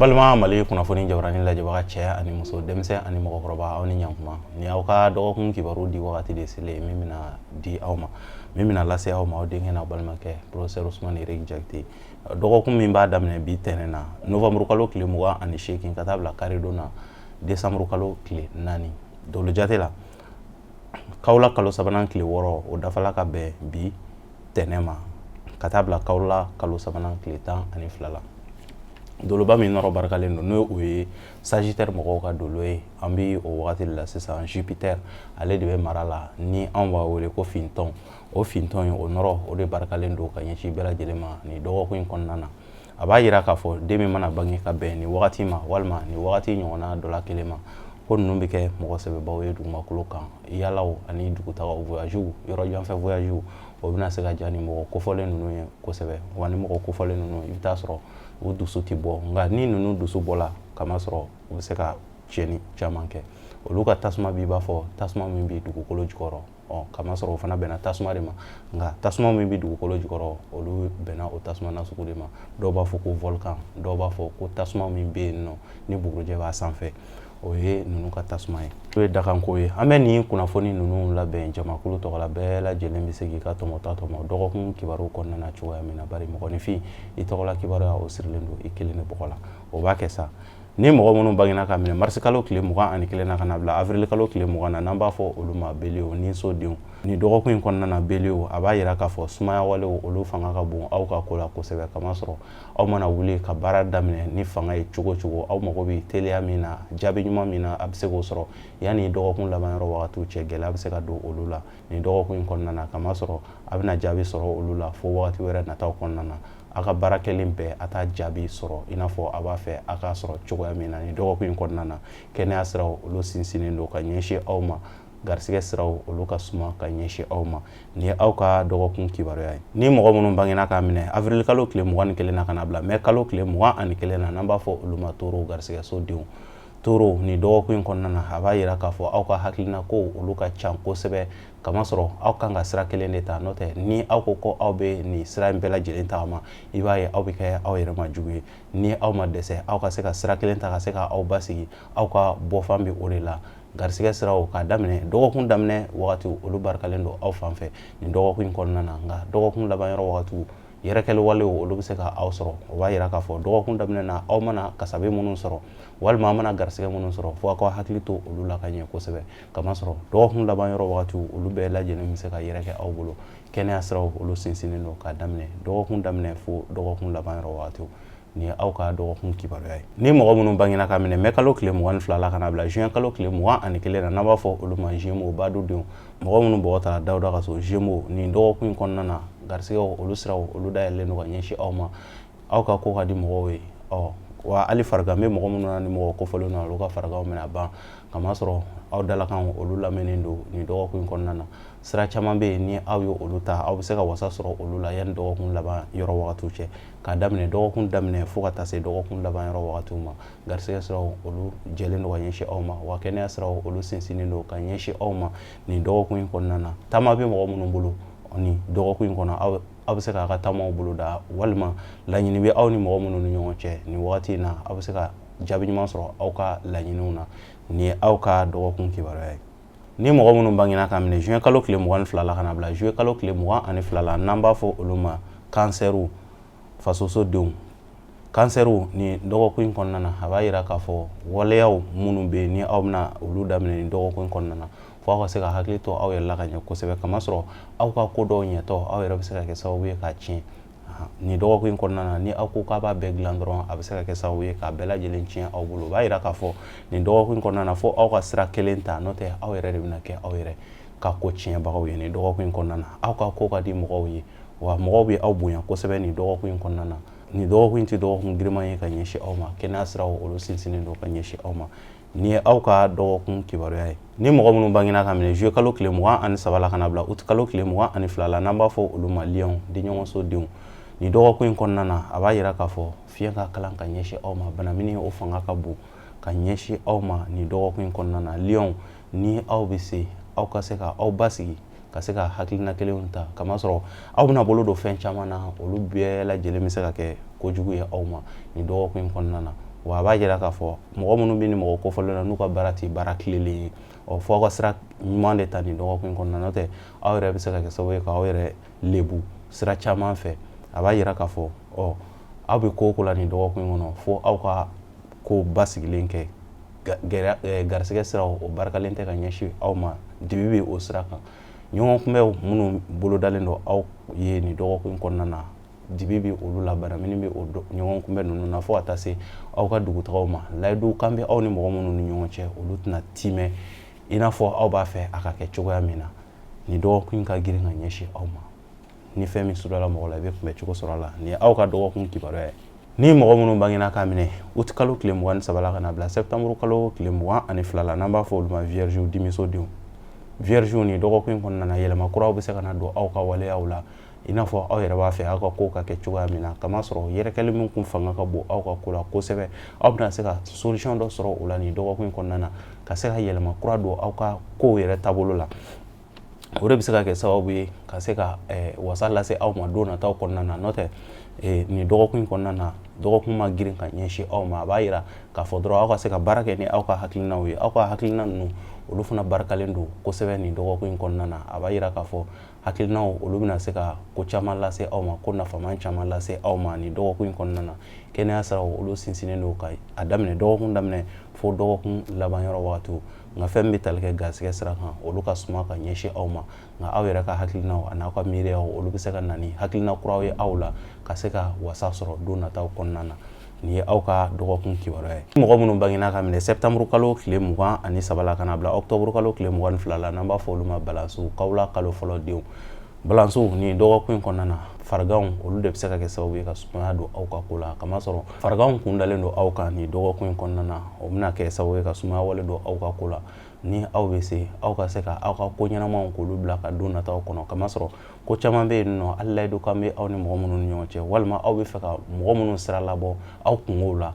balma mali kunnafoni jabarani lajɛbaga cɛ ani muso denmisɛn ani mɔgɔkɔrɔba aw ni ɲankuma ni aw ka dɔgɔkun kibaru di wagati de sele min bɛna di aw ma min bɛna lase aw ma aw denkɛ n'a balimakɛ professeur Usmane Eric Jakite dɔgɔkun min b'a daminɛ bi tɛnɛn na novembre kalo tile 28 ka taa bila karidon na décembre kalo tile 4 dolo jate la kawla kalo sabanan tile 6 o dafala ka bɛn bi tɛnɛn ma ka taa bila kawla kalo sabanan tile 12 la doloba min nɔrɔ barikalen don n'o ye Sagittaire mɔgɔw ka dolo ye an bi o wagati la sisan Jupiter ale de bɛ mara la ni an b'a wele ko fintɔn o fintɔn o nɔrɔ o de barikalen don ka ɲɛsin bɛɛ lajɛlen ma ni dɔgɔkun in kɔnɔna na a b'a yira k'a fɔ den min mana bange ka bɛn ni wagati ma walima ni wagati ɲɔgɔnna dɔ la kelen ma ko ninnu bɛ kɛ mɔgɔ sɛbɛbaw ye dugumakolo kan yalaw ani dugutagaw voyagew yɔrɔ janfɛ voyagew o bɛna se ka diya ni mɔgɔ kofɔlen ninnu ye kosɛbɛ wa ni mɔgɔ kofɔlen ninnu i bɛ taa sɔrɔ u dusu tɛ bɔ nka ni ninnu dusu bɔla kamasɔrɔ u bɛ se ka tiɲɛni caman kɛ olu ka tasuma b'i b'a fɔ tasuma min bɛ dugukolo jukɔrɔ kamasɔrɔ o fana bɛnna tasuma de ma nka tasuma min bɛ dugukolo jukɔrɔ olu bɛnna o tasuma nasugu de ma dɔw b'a fɔ ko volcan dɔw b'a fɔ ko tasuma min bɛ yen nɔ ni bugurujɛ b'a sanfɛ o ye ninnu ka tasuma ye o ye dakanko ye an bɛ nin kunnafoni ninnu labɛn jamakulu tɔgɔ la bɛɛ lajɛlen bɛ se k'i ka tɔmɔ ta tɔmɔ dɔgɔkun kibaru kɔnɔna na cogoya min na bari mɔgɔninfin i tɔgɔla kibaruya o sirilen don i kelen de bɔgɔ la o b'a kɛ sa ni mɔgɔ minnu bangena ka minɛ mars kalo tile 21 na ka na bila avril kalo tile 20 na n'an b'a fɔ olu ma belew ni sodenw ni dɔgɔkun in kɔnɔna na belew a b'a yira k'a fɔ sumaya walew olu fanga ka bon aw ka ko la kosɛbɛ kamasɔrɔ aw mana wuli ka baara daminɛ ni fanga ye cogo cogo aw mago bɛ teliya min na jaabi ɲuman min na a bɛ se k'o sɔrɔ yanni dɔgɔkun laban yɔrɔ wagatiw cɛ gɛlɛya bɛ se ka don olu la ni dɔgɔkun in kɔnɔna na kamasɔrɔ a bɛna jaabi sɔrɔ olu la fo wagati wɛrɛ nataw kɔnɔna na a ka baara kɛlen bɛɛ a taa jaabi sɔrɔ i n'a fɔ a b'a fɛ a ka sɔrɔ cogoya min na ni dɔgɔkun in kɔnɔna na kɛnɛya siraw olu sinsinnen don ka ɲɛsin aw ma garisɛgɛ siraw olu ka suma ka ɲɛsin aw ma ni ye aw ka dɔgɔkun kibaruya ye ni mɔgɔ minnu bangena k'a minɛ avril kalo tile 21 na ka na bila mai kalo tile 21 na n'an b'a fɔ olu ma toro garisɛgɛ sodenw toro ni dɔgɔkun in kɔnɔna na a b'a yira k'a fɔ aw ka hakilina ko olu ka ca kosɛbɛ kamasɔrɔ aw kan ka sira kelen de ta n'o tɛ ni aw ko aw bɛ nin sira in bɛɛ lajɛlen tagama i b'a ye aw bɛ kɛ aw yɛrɛ ma jugu ye ni aw ma dɛsɛ aw ka se ka sira kelen ta ka se ka aw basigi aw ka bɔfan bɛ o de la garisɛgɛ siraw ka daminɛ dɔgɔkun daminɛ wagati olu barikalen don aw fan fɛ nin dɔgɔkun in kɔnɔna na nka dɔgɔkun laban yɔrɔ wagatiw yɛrɛkɛli walew olu bɛ se ka aw sɔrɔ o b'a yira k'a fɔ dɔgɔkun daminɛ na aw mana kasabe minnu sɔrɔ walima aw mana garisɛgɛ minnu sɔrɔ fo aw ka hakili to olu la ka ɲɛ kosɛbɛ kamasɔrɔ dɔgɔkun laban yɔrɔ wagatiw olu bɛɛ lajɛlen bɛ se ka yɛrɛkɛ aw bolo kɛnɛya siraw olu sinsinnen don ka daminɛ dɔgɔkun daminɛ fo dɔgɔkun laban yɔrɔ wagatiw ni ye aw ka dɔgɔkun kibaruya ye ni mɔgɔ minnu bangena ka minɛ mai kalo tile 22 la ka na bila juin kalo tile 21 na n'an b'a fɔ olu ma Gémeaux badudenw mɔgɔ minnu bɔgɔ tara Dawuda ka so Gémeaux nin dɔgɔkun in kɔnɔna na garisɛgɛw olu siraw olu dayɛlɛlen don ka ɲɛsin aw ma aw ka ko ka di mɔgɔw ye wa hali farigan bɛ mɔgɔ minnu na ni mɔgɔ kofɔlen na olu ka fariganw bɛna ban kamasɔrɔ aw dalakan olu lamɛnnen don nin dɔgɔkun in kɔnɔna na sira caman bɛ yen ni aw ye olu ta aw bɛ se ka wasa sɔrɔ olu la yanni dɔgɔkun laban yɔrɔ wagatiw cɛ k'a daminɛ dɔgɔkun daminɛ fo ka taa se dɔgɔkun laban yɔrɔ wagatiw ma garisɛgɛ siraw olu jɛlen don ka ɲɛsin aw ma wa kɛnɛya siraw olu sinsinnen don ka ɲɛsin aw ma nin dɔgɔkun in kɔnɔna na taama bɛ mɔgɔ minnu bolo ni dɔgɔkun in kɔnɔ aw bɛ se k'a ka taamaw bolo da walima laɲini bɛ aw ni mɔgɔ minnu ni ɲɔgɔn cɛ nin wagati in na aw bɛ se ka jaabi ɲuman sɔrɔ aw ka laɲiniw na ni ye aw ka dɔgɔkun kibaruya ye ni mɔgɔ minnu bangena ka minɛ juin kalo tile 22 la ka na bila juillet kalo tile 22 la n'an b'a fɔ olu ma kansɛriw fasosodenw kansɛriw ni dɔgɔkun in kɔnɔna na a b'a yira k'a fɔ waleyaw minnu bɛ yen ni aw bɛna olu daminɛ nin dɔgɔkun in kɔnɔna na fo aw ka se ka hakili to aw yɛrɛ la ka ɲɛ kosɛbɛ kamasɔrɔ aw ka ko dɔw ɲɛtɔ aw yɛrɛ bɛ se ka kɛ sababu ye k'a tiɲɛ nin dɔgɔkun in kɔnɔna na ni aw ko k'a b'a bɛɛ dilan dɔrɔn a bɛ se ka kɛ sababu ye k'a bɛɛ lajɛlen tiɲɛ aw bolo o b'a yira k'a fɔ nin dɔgɔkun in kɔnɔna na fo aw ka sira kelen ta n'o tɛ aw yɛrɛ de bɛna kɛ aw yɛrɛ ka ko tiɲɛbagaw ye nin dɔgɔkun in kɔnɔna na aw ka ko ka di mɔgɔw ye wa mɔgɔw bɛ aw bonya kosɛbɛ nin dɔgɔkun in kɔnɔna na nin dɔgɔkun in tɛ dɔgɔkun giriman ye ka ɲɛsin aw ma kɛnɛya siraw olu sinsinnen don ka ɲɛsin aw ma ni ye aw ka dɔgɔkun kibaruya ye ni mɔgɔ minnu bangena ka minɛ juillet kalo tile 23 la ka na bila août kalo tile 22 la n'an b'a fɔ olu ma Lion denɲɔgɔnsodenw nin dɔgɔkun in kɔnɔna na a b'a yira k'a fɔ fiɲɛ ka kalan ka ɲɛsin aw ma bana min o fanga ka bon ka ɲɛsin aw ma nin dɔgɔkun in kɔnɔna na Lion ni aw bɛ se aw ka se ka aw basigi ka se ka hakilina kelenw ta kamasɔrɔ aw bɛna bolo don fɛn caman na olu bɛɛ lajɛlen bɛ se ka kɛ kojugu ye aw ma nin dɔgɔkun in kɔnɔna na wa a b'a jira k'a fɔ mɔgɔ minnu bɛ ni mɔgɔ kofɔlen na n'u ka baara tɛ baara tilelen ye fɔ aw ka sira ɲuman de ta nin dɔgɔkun in kɔnɔna n'o tɛ aw yɛrɛ bɛ se ka kɛ sababu ye k'aw yɛrɛ lebu sira caman fɛ a b'a jira k'a fɔ aw bɛ ko o ko la nin dɔgɔkun in kɔnɔ fo aw ka ko basigilen kɛ garisɛgɛ siraw o barikalen tɛ ka ɲɛsin aw ma dibi bɛ o sira kan ɲɔgɔn kunbɛw minnu bolodalen don aw ye nin dɔgɔkun in kɔnɔna na dibi bɛ olu la bana min bɛ o ɲɔgɔn kunbɛn ninnu na fo ka taa se aw ka dugutagaw ma layidu kan bɛ aw ni mɔgɔ minnu ni ɲɔgɔn cɛ olu tɛna timɛ i n'a fɔ aw b'a fɛ a ka kɛ cogoya min na nin dɔgɔkun in ka girin ka ɲɛsin aw ma ni fɛn min sudala mɔgɔ la i bɛ kunbɛ cogo sɔrɔ a la nin ye aw ka dɔgɔkun kibaruya ye ni mɔgɔ minnu bangena k'a minɛ uti kalo tile 23 la ka na bila septembre kalo tile 22 la n'an b'a fɔ olu ma viergew dimisodenw viergew ni dɔgɔkun in kɔnɔna na yɛlɛma kuraw bɛ se ka na don aw ka waleyaw la i n'a fɔ aw yɛrɛ b'a fɛ aw ka ko ka kɛ cogoya min na kamasɔrɔ yɛrɛkɛli min kun fanga ka bon aw ka ko la kosɛbɛ aw bɛna se ka solution dɔ sɔrɔ o la nin dɔgɔkun in kɔnɔna na ka se ka yɛlɛma kura don aw ka kow yɛrɛ taabolo la o de bɛ se ka kɛ sababu ye ka se ka wasa lase aw ma don nataw kɔnɔna na n'o tɛ nin dɔgɔkun in kɔnɔna na dɔgɔkun ma girin ka ɲɛsin aw ma a b'a yira k'a fɔ dɔrɔn aw ka se ka baara kɛ ni aw ka hakilinaw ye aw ka hakilina ninnu olu fana barikalen don kosɛbɛ nin dɔgɔkun in kɔnɔna na a b'a yira k'a fɔ hakilinaw olu bɛna se ka ko caman lase aw ma ko nafaman caman lase aw ma nin dɔgɔkun in kɔnɔna na kɛnɛya siraw olu sinsinnen don ka a daminɛ dɔgɔkun daminɛ fo dɔgɔkun laban yɔrɔ wagatiw nka fɛn min bɛ tali kɛ garisɛgɛ sira kan olu ka suma ka ɲɛsin aw ma nka aw yɛrɛ ka hakilinaw a n'aw ka miiriyaw olu bɛ se ka na ni hakilina kuraw ye aw la ka se ka wasa sɔrɔ don nataw kɔnɔna na nin ye aw ka dɔgɔkun kibaruya ye mɔgɔ minnu bangena ka minɛ septembre kalo tile 23 la ka na bila octobre kalo tile 22 la n'an b'a fɔ olu ma balansiw kawula kalo fɔlɔ denw balansiw ni dɔgɔkun in kɔnɔna na fariganw olu de bɛ se ka kɛ sababu ye ka sumaya don aw ka ko la kamasɔrɔ fariganw kun dalen don aw kan ni dɔgɔkun in kɔnɔna na o bɛna kɛ sababu ye ka sumaya wale don aw ka ko la ni aw bɛ se aw ka se ka aw ka ko ɲɛnamaw k'olu bila ka don nataw kɔnɔ kamasɔrɔ ko caman bɛ yen nɔ hali layidu kan bɛ aw ni mɔgɔ minnu ni ɲɔgɔn cɛ walima aw bɛ fɛ ka mɔgɔ minnu sira labɔ aw kungow la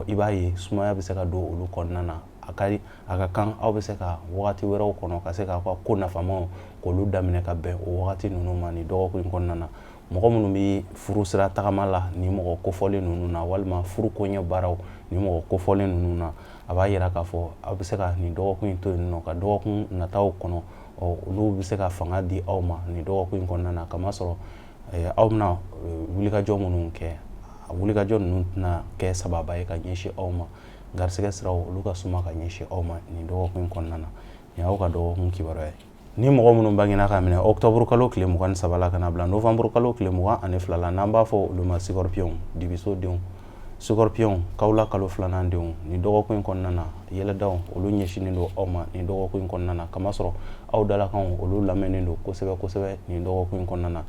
i b'a ye sumaya bɛ se ka don olu kɔnɔna na a ka kan aw bɛ se ka wagati wɛrɛw kɔnɔ ka se k'aw ka ko nafamaw k'olu daminɛ ka bɛn o wagati ninnu ma ni dɔgɔkun in kɔnɔna na mɔgɔ minnu bɛ furu sira tagama la ni mɔgɔ kofɔlen ninnu na walima furu koɲɛ baaraw ni mɔgɔ kofɔlen ninnu na a b'a yira k'a fɔ aw bɛ se ka nin dɔgɔkun in to yen nɔ ka dɔgɔkun nataw kɔnɔ olu bɛ se ka fanga di aw ma nin dɔgɔkun in kɔnɔna na kamasɔrɔ aw bɛna wulikajɔ minnu kɛ a wulikajɔ ninnu tɛna kɛ sababa ye ka ɲɛsin aw ma garisɛgɛ siraw olu ka suma ka ɲɛsin aw ma nin dɔgɔkun in kɔnɔna na nin y'aw ka dɔgɔkun kibaruya ye ni mɔgɔ minnu bangena ka minɛ octobre kalo tile 23 la ka na bila novembre kalo tile 22 la n'an b'a fɔ olu ma scorpion dibisodenw scorpion kawula kalo 2nan denw nin dɔgɔkun in kɔnɔna na yɛlɛdaw olu ɲɛsinnen don aw ma nin dɔgɔkun in kɔnɔna na kamasɔrɔ aw dalakanw olu lamɛnnen don kosɛbɛ kosɛbɛ nin dɔgɔkun in kɔnɔna na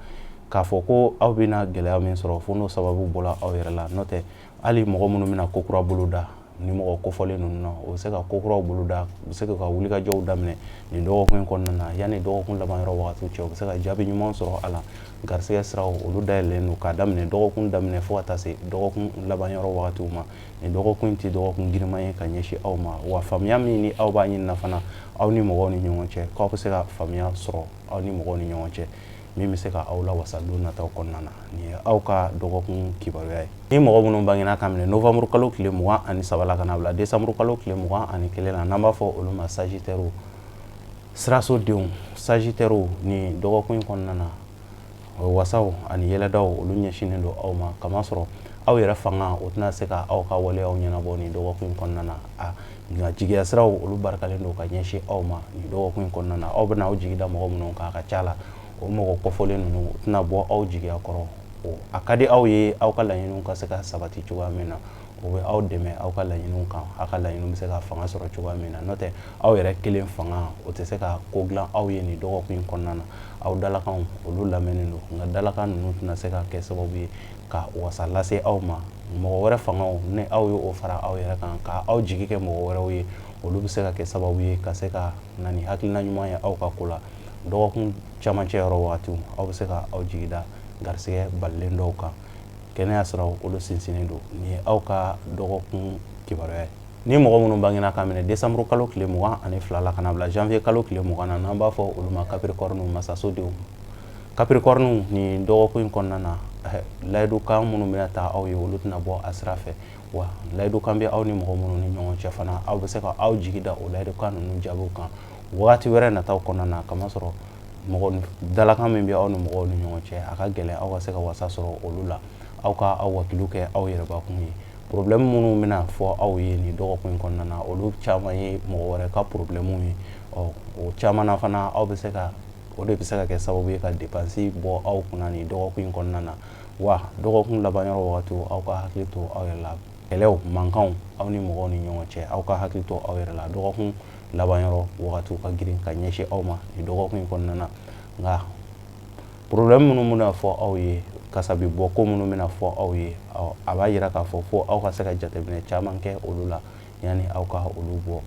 k'a fɔ ko aw bɛna gɛlɛya min sɔrɔ fo n'o sababu bɔra aw yɛrɛ la n'o tɛ hali mɔgɔ minnu bɛna ko kura bolo da ni mɔgɔ kofɔlen ninnu na o bɛ se ka ko kuraw bolo da u bɛ se ka wulikajɔw daminɛ nin dɔgɔkun in kɔnɔna na yanni dɔgɔkun laban yɔrɔ wagatiw cɛ u bɛ se ka jaabi ɲuman sɔrɔ a la garisɛgɛ siraw olu dayɛlɛlen don k'a daminɛ dɔgɔkun daminɛ fo ka taa se dɔgɔkun laban yɔrɔ wagatiw ma nin dɔgɔkun in tɛ dɔgɔkun giriman ye ka ɲɛsin aw ma wa faamuya min ni aw b'a ɲinina fana aw ni mɔgɔw ni ɲɔgɔn cɛ k'aw bɛ se ka faamuya sɔrɔ aw ni mɔgɔw ni ɲɔgɔn cɛ min bɛ se ka aw la wasa don nataw kɔnɔna na nin ye aw ka dɔgɔkun kibaruya ye ni mɔgɔ minnu bangena ka minɛ novembre kalo tile 23 la ka na bila décembre kalo tile 21 la n'an b'a fɔ olu ma sagittaire sirasodenw sagittaire ni dɔgɔkun in kɔnɔna na wasaw ani yɛlɛdaw olu ɲɛsinnen don aw ma kamasɔrɔ aw yɛrɛ fanga o tɛna se ka aw ka waleyaw ɲɛnabɔ nin dɔgɔkun in kɔnɔna na nka jigiya siraw olu barikalen don ka ɲɛsin aw ma nin dɔgɔkun in kɔnɔna na aw bɛna aw jigi da mɔgɔ minnu kan a ka ca la o mɔgɔ kɔfɔlen ninnu u tɛna bɔ aw jigiya kɔrɔ a ka di aw ye aw ka laɲiniw ka se ka sabati cogoya min na o bɛ aw dɛmɛ aw ka laɲiniw kan aw ka laɲiniw bɛ se ka fanga sɔrɔ cogoya min na n'o tɛ aw yɛrɛ kelen fanga o tɛ se ka ko dilan aw ye nin dɔgɔkun in kɔnɔna na aw dalakanw olu lamɛnnen don nka dalakan ninnu tɛna se ka kɛ sababu ye ka wasa lase aw ma mɔgɔ wɛrɛ fangaw ni aw ye o fara aw yɛrɛ kan ka aw jigi kɛ mɔgɔ wɛrɛw ye olu bɛ se ka kɛ sababu ye ka se ka na ni hakilina ɲuman ye aw ka ko la dɔgɔkun camancɛ yɔrɔ wagatiw aw bɛ se ka aw jigi da garisɛgɛ balilen dɔw kan kɛnɛya siraw olu sinsinnen don nin ye aw ka dɔgɔkun kibaruya ye ni mɔgɔ minnu bangena ka minɛ décembre kalo tile 22 la ka na bila janvier kalo tile 20 na n'an b'a fɔ olu ma capricorne masasodenw capricorne ni dɔgɔkun in kɔnɔna na layidu kan minnu bɛna taa aw ye olu tɛna bɔ a sira fɛ wa layidu kan bɛ aw ni mɔgɔ minnu ni ɲɔgɔn cɛ fana aw bɛ se ka aw jigi da o layidu kan ninnu jaabiw kan wagati wɛrɛ nataw kɔnɔna na kamasɔrɔ mɔgɔ dalakan min bɛ aw ni mɔgɔw ni ɲɔgɔn cɛ a ka gɛlɛn aw ka se ka wasa sɔrɔ olu la aw ka aw wakilu kɛ aw yɛrɛbakun ye problème minnu bɛna fɔ aw ye nin dɔgɔkun in kɔnɔna na olu caman ye mɔgɔ wɛrɛ ka problème ye o caman na fana aw bɛ se ka o de bɛ se ka kɛ sababu ye ka dépense bɔ aw kunna nin dɔgɔkun in kɔnɔna na wa dɔgɔkun labanyɔrɔ wagati aw ka hakili to aw yɛrɛ la kɛlɛw mankanw aw ni mɔgɔw ni ɲɔgɔn cɛ aw ka hakili to aw yɛrɛ la dɔgɔkun labanyɔrɔ wagati ka girin ka ɲɛsin aw ma nin dɔgɔkun in kɔnɔna na nka problème minnu bɛna fɔ aw ye kasabi bɔ ko minnu bɛna fɔ aw ye a b'a yira k'a fɔ fo aw ka se ka jateminɛ caman kɛ olu la yanni aw ka olu bɔ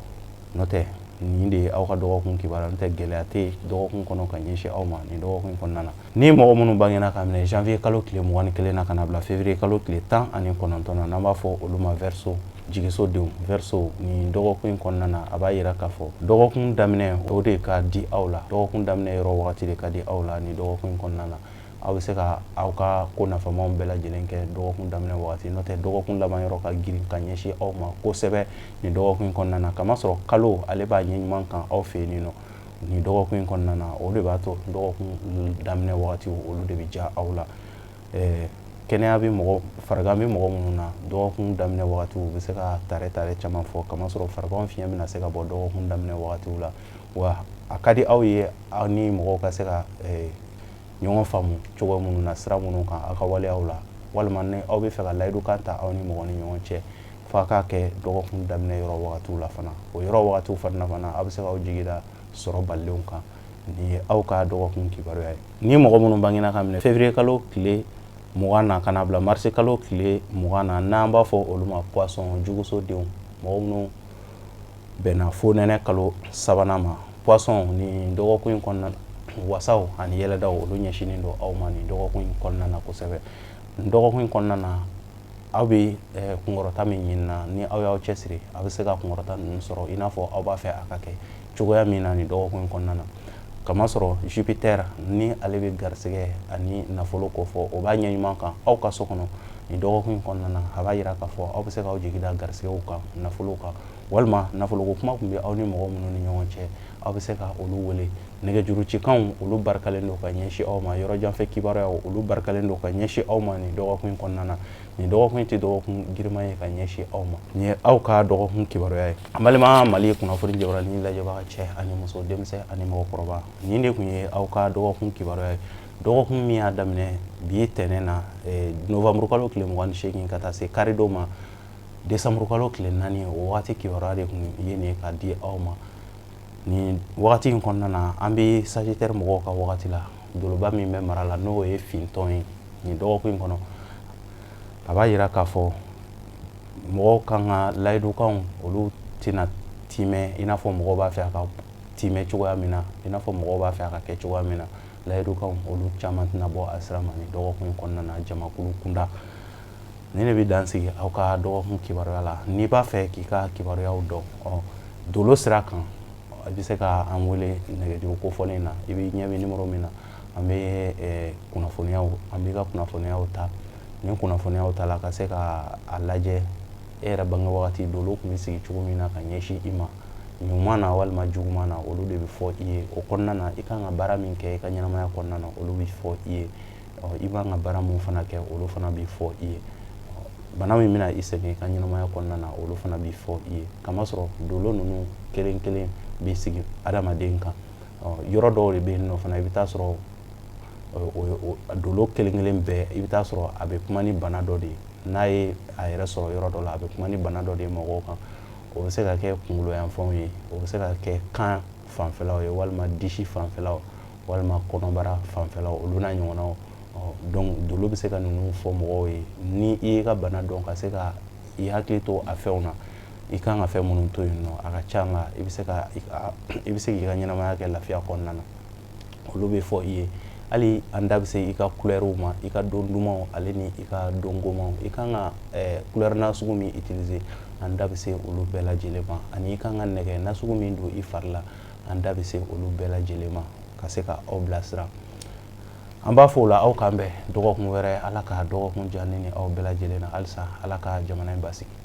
n'o tɛ nin de ye aw ka dɔgɔkun kibaruya n'o tɛ gɛlɛya tɛ dɔgɔkun kɔnɔ ka ɲɛsin aw ma nin dɔgɔkun kɔnɔna na ni mɔgɔ minnu bangena ka minɛ janvier kalo tile 21 na ka na bila février kalo tile 19 na n'an b'a fɔ olu ma verseau jigiso denw verseau nin dɔgɔkun in kɔnɔna na a b'a yira k'a fɔ dɔgɔkun daminɛ o de ka di aw la dɔgɔkun daminɛ yɔrɔ wagati de ka di aw la nin dɔgɔkun in kɔnɔna na aw bɛ se ka aw ka ko nafamaw bɛɛ lajɛlen kɛ dɔgɔkun daminɛ wagati n'o tɛ dɔgɔkun laban yɔrɔ ka girin ka ɲɛsin aw ma kosɛbɛ nin dɔgɔkun in kɔnɔna na kamasɔrɔ kalo ale b'a ɲɛ ɲuman kan aw fɛ yen nɔ nin dɔgɔkun in kɔnɔna na o de b'a to dɔgɔkun daminɛ wagati olu de bɛ ja aw la kɛnɛya bɛ mɔgɔ farigan bɛ mɔgɔ minnu na dɔgɔkun daminɛ wagati u bɛ se ka tare caman fɔ kamasɔrɔ farigan fiɲɛ bɛna se ka bɔ dɔgɔkun daminɛ wagatiw la wa a ka di aw ye aw ni mɔgɔw ka se ka ɲɔgɔn faamu cogo minnu na sira minnu kan aw ka waleyaw la walima ni aw bɛ fɛ ka layidu kan ta aw ni mɔgɔ ni ɲɔgɔn cɛ f'a k'a kɛ dɔgɔkun daminɛ yɔrɔ wagatiw la fana o yɔrɔ wagatiw fana aw bɛ se ka aw jigi da sɔrɔ balilenw kan nin ye aw ka dɔgɔkun kibaruya ye ni mɔgɔ minnu bangena ka minɛ février kalo tile 20 na ka na bila mars kalo tile 20 na n'an b'a fɔ olu ma poisson juguso denw mɔgɔ minnu bɛnna fo nɛnɛ kalo 3nan ma poisson ni dɔgɔkun in kɔnɔna wasaw ani yɛlɛdaw olu ɲɛsinen don aw ma nin dɔgɔkun in kɔnɔna na kosɛbɛ nin dɔgɔkun in kɔnɔna na aw bɛ kunkɔrɔta min ɲini na ni aw y'aw cɛsiri aw bɛ se ka kunkɔrɔta ninnu sɔrɔ i n'a fɔ aw b'a fɛ a ka kɛ cogoya min na nin dɔgɔkun in kɔnɔna na kamasɔrɔ Jupiter ni ale bɛ garisɛgɛ ani nafolo kofɔ o b'a ɲɛ ɲuman kan aw ka so kɔnɔ nin dɔgɔkun in kɔnɔna na a b'a yira k'a fɔ aw bɛ se k'aw jigi da garisɛgɛw kan nafolo kan walima nafoloko kuma tun bɛ aw ni mɔgɔ minnu ni ɲɔgɔn cɛ aw bɛ se ka olu wele nɛgɛjurucikanw olu barikalen don ka ɲɛsin aw ma yɔrɔ janfɛ kibaruyaw olu barikalen don ka ɲɛsin aw ma nin dɔgɔkun in kɔnɔna na nin dɔgɔkun in tɛ dɔgɔkun giriman ye ka ɲɛsin aw ma nin ye aw ka dɔgɔkun kibaruya ye an balima Mali kunnafoni jabaranin lajɛbaga cɛ ani muso denmisɛn ani mɔgɔkɔrɔba nin de tun ye aw ka dɔgɔkun kibaruya ye dɔgɔkun min y'a daminɛ bi ye tɛnɛn na novembre kalo tile 28 ka taa se karido ma décembre kalo tile 4 o wagati kibaruya de tun ye nin ye ka di aw ma nin wagati in kɔnɔna na an bɛ Sagittaire mɔgɔw ka wagati la doloba min bɛ mara la n'o ye fintɔn ye nin dɔgɔkun in kɔnɔ a b'a yira k'a fɔ mɔgɔw kan ka layidukanw olu tɛna timɛ i n'a fɔ mɔgɔw b'a fɛ a ka timɛ cogoya min na i n'a fɔ mɔgɔw b'a fɛ a ka kɛ cogoya min na layidukanw olu caman tɛna bɔ a sira ma nin dɔgɔkun in kɔnɔna na jamakulu kunda ni ne bɛ dan sigi aw ka dɔgɔkun kibaruya la n'i b'a fɛ k'i ka kibaruyaw dɔn dolo sira kan i bɛ se ka an wele nɛgɛjuru kofɔlen na i bɛ ɲɛ bɛ numéro min na an bɛ kunnafoniyaw an b'i ka kunnafoniyaw ta ni kunnafoniyaw ta la ka se ka a lajɛ e yɛrɛ bange wagati dolo tun bɛ sigi cogo min na ka ɲɛsin i ma ɲuman na walima juguman na olu de bɛ fɔ i ye o kɔnɔna na i kan ka baara min kɛ i ka ɲɛnamaya kɔnɔna na olu bɛ fɔ i ye i b'an ka baara min fana kɛ olu fana bɛ fɔ i ye bana min bɛna i sɛgɛn i ka ɲɛnamaya kɔnɔna na olu fana bɛ fɔ i ye kamasɔrɔ dolo ninnu kelen kelen bɛ sigi adamaden kan yɔrɔ dɔw de bɛ yen nɔ fana i bɛ taa sɔrɔ dolo kelen kelen bɛɛ i bɛ taa sɔrɔ a bɛ kuma ni bana dɔ de ye n'a ye a yɛrɛ sɔrɔ yɔrɔ dɔ la a bɛ kuma ni bana dɔ de ye mɔgɔw kan o bɛ se ka kɛ kunkolo yanfanw ye o bɛ se ka kɛ kan fanfɛlaw ye walima disi fanfɛlaw walima kɔnɔbara fanfɛlaw olu n'a ɲɔgɔnnaw donc dolo bɛ se ka ninnu fɔ mɔgɔw ye ni i ye ka bana dɔn ka se ka i hakili to a fɛnw na i kan ka fɛn minnu to yen nɔ a ka ca la i bɛ se k'i ka ɲɛnamaya kɛ lafiya kɔnɔna na olu bɛ fɔ i ye hali an da bɛ se i ka couleurs ma i ka don dumanw ale ni i ka don gomanw i kan ka couleur nasugu min utiliser an da bɛ se olu bɛɛ lajɛlen ma ani i kan ka nɛgɛ nasugu min don i fari la an da bɛ se olu bɛɛ lajɛlen ma ka se ka aw bilasira an b'a fɔ o la aw kan bɛn dɔgɔkun wɛrɛ ala ka dɔgɔkun diya ne ni aw bɛɛ lajɛlen na halisa ala ka jamana in basigi